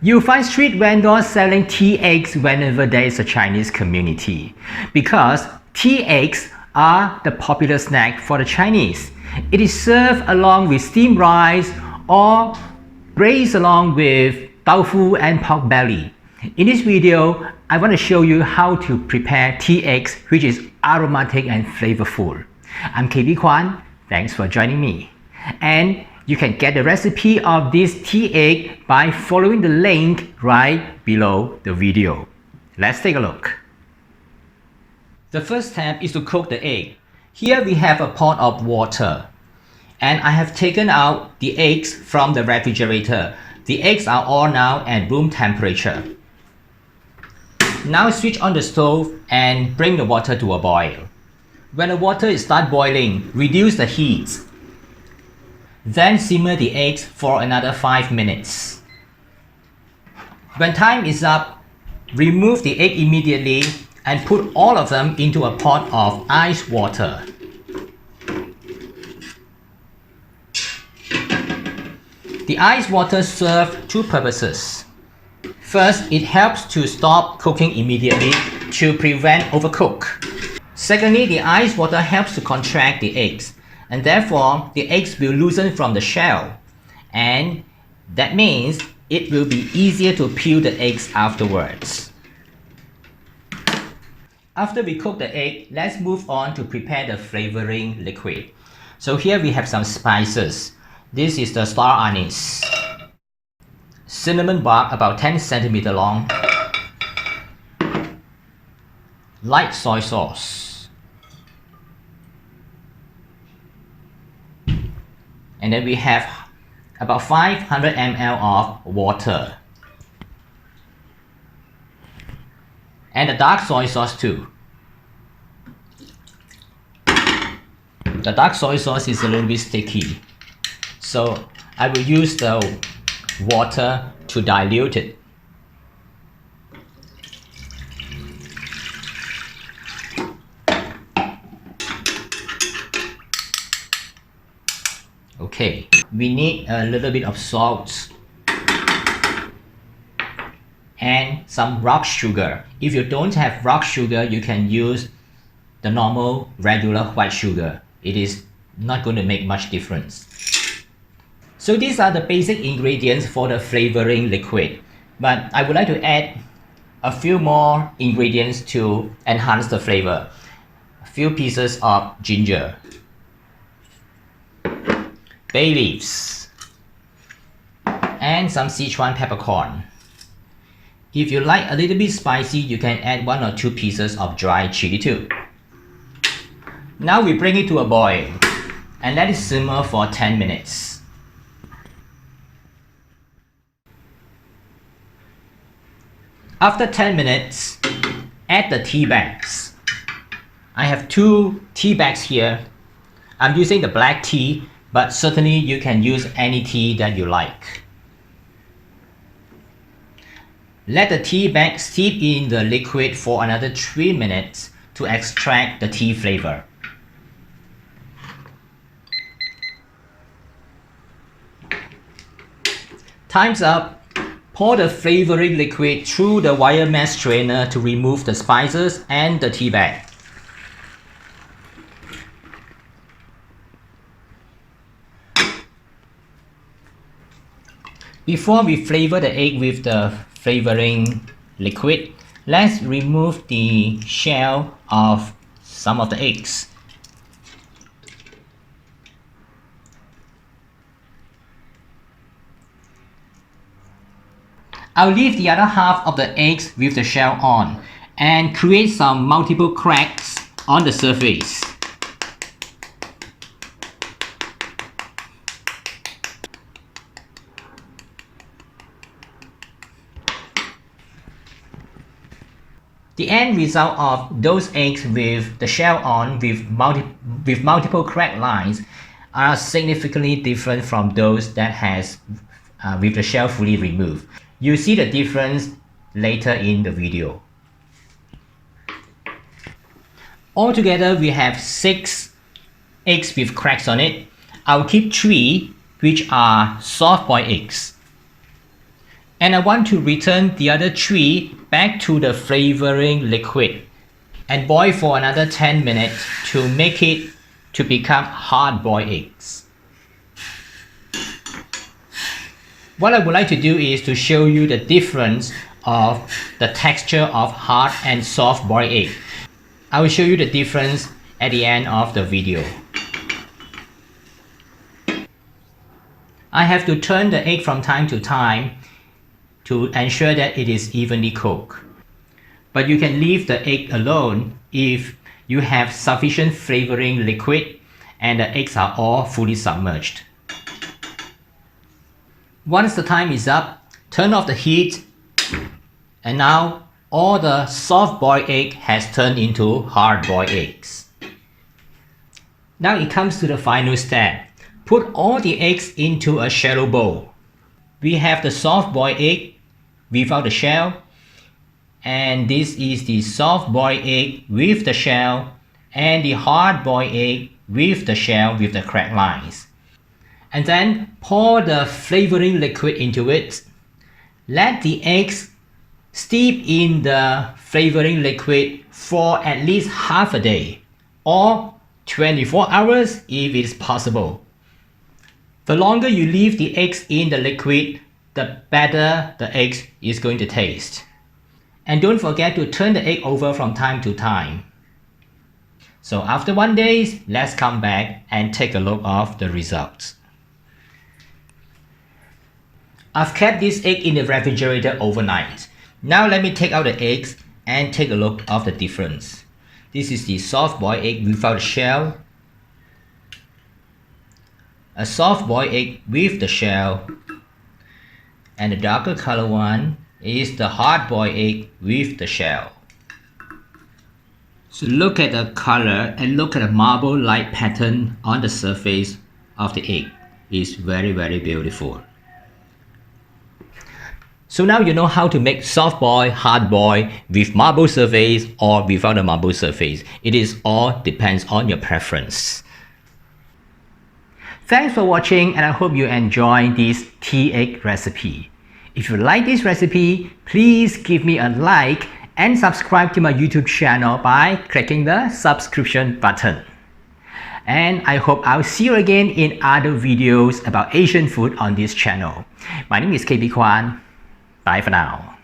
You'll find street vendors selling tea eggs whenever there is a Chinese community, because tea eggs are the popular snack for the Chinese. It is served along with steamed rice or braised along with tofu and pork belly. In this video, I want to show you how to prepare tea eggs, which is aromatic and flavorful. I'm KB Kwan. Thanks for joining me. And you can get the recipe of this tea egg by following the link right below the video. Let's take a look. The first step is to cook the egg. Here we have a pot of water, and I have taken out the eggs from the refrigerator. The eggs are all now at room temperature. Now switch on the stove and bring the water to a boil. When the water starts boiling, reduce the heat. Then simmer the eggs for another 5 minutes. When time is up, remove the egg immediately and put all of them into a pot of ice water. The ice water serves two purposes. First, it helps to stop cooking immediately to prevent overcook. Secondly, the ice water helps to contract the eggs, and therefore the eggs will loosen from the shell, and that means it will be easier to peel the eggs afterwards. After we cook the egg, let's move on to prepare the flavoring liquid. So here we have some spices. This is the star anise, cinnamon bark about 10 cm long, light soy sauce, and then we have about 500 ml of water, and the dark soy sauce too. The dark soy sauce is a little bit sticky, so I will use the water to dilute it. Okay, we need a little bit of salt and some rock sugar. If you don't have rock sugar, you can use the normal regular white sugar. It is not going to make much difference. So these are the basic ingredients for the flavoring liquid, but I would like to add a few more ingredients to enhance the flavor. A few pieces of ginger, bay leaves, and some Sichuan peppercorn. If you like a little bit spicy, you can add 1 or 2 pieces of dry chili too. Now we bring it to a boil and let it simmer for 10 minutes. After 10 minutes, add the tea bags. I have 2 tea bags here. I'm using the black tea, but certainly you can use any tea that you like. Let the tea bag steep in the liquid for another 3 minutes to extract the tea flavor. Time's up. Pour the flavoring liquid through the wire mesh strainer to remove the spices and the tea bag. Before we flavor the egg with the flavoring liquid, let's remove the shell of some of the eggs. I'll leave the other half of the eggs with the shell on and create some multiple cracks on the surface. The end result of those eggs with the shell on with multiple crack lines are significantly different from those that has with the shell fully removed. You'll see the difference later in the video. Altogether, we have 6 eggs with cracks on it. I'll keep 3 which are soft-boiled eggs. And I want to return the other 3 back to the flavoring liquid and boil for another 10 minutes to make it to become hard-boiled eggs. What I would like to do is to show you the difference of the texture of hard and soft boiled egg. I will show you the difference at the end of the video. I have to turn the egg from time to time to ensure that it is evenly cooked. But you can leave the egg alone if you have sufficient flavoring liquid and the eggs are all fully submerged. Once the time is up, turn off the heat, and now all the soft-boiled egg has turned into hard-boiled eggs. Now it comes to the final step. Put all the eggs into a shallow bowl. We have the soft-boiled egg without the shell, and this is the soft-boiled egg with the shell, and the hard-boiled egg with the shell with the cracked lines. And then pour the flavoring liquid into it. Let the eggs steep in the flavoring liquid for at least half a day or 24 hours if it is possible. The longer you leave the eggs in the liquid, the better the eggs is going to taste. And don't forget to turn the egg over from time to time. So after 1 day, let's come back and take a look of the results. I've kept this egg in the refrigerator overnight. Now let me take out the eggs and take a look of the difference. This is the soft-boiled egg without the shell. A soft-boiled egg with the shell. And the darker color one is the hard-boiled egg with the shell. So look at the color and look at the marble-like pattern on the surface of the egg. It's very, very beautiful. So now you know how to make soft boil, hard boil with marble surface or without a marble surface. It is all depends on your preference. Thanks for watching, and I hope you enjoy this tea egg recipe. If you like this recipe, please give me a like and subscribe to my YouTube channel by clicking the subscription button. And I hope I'll see you again in other videos about Asian food on this channel. My name is KB Kwan. Bye for now.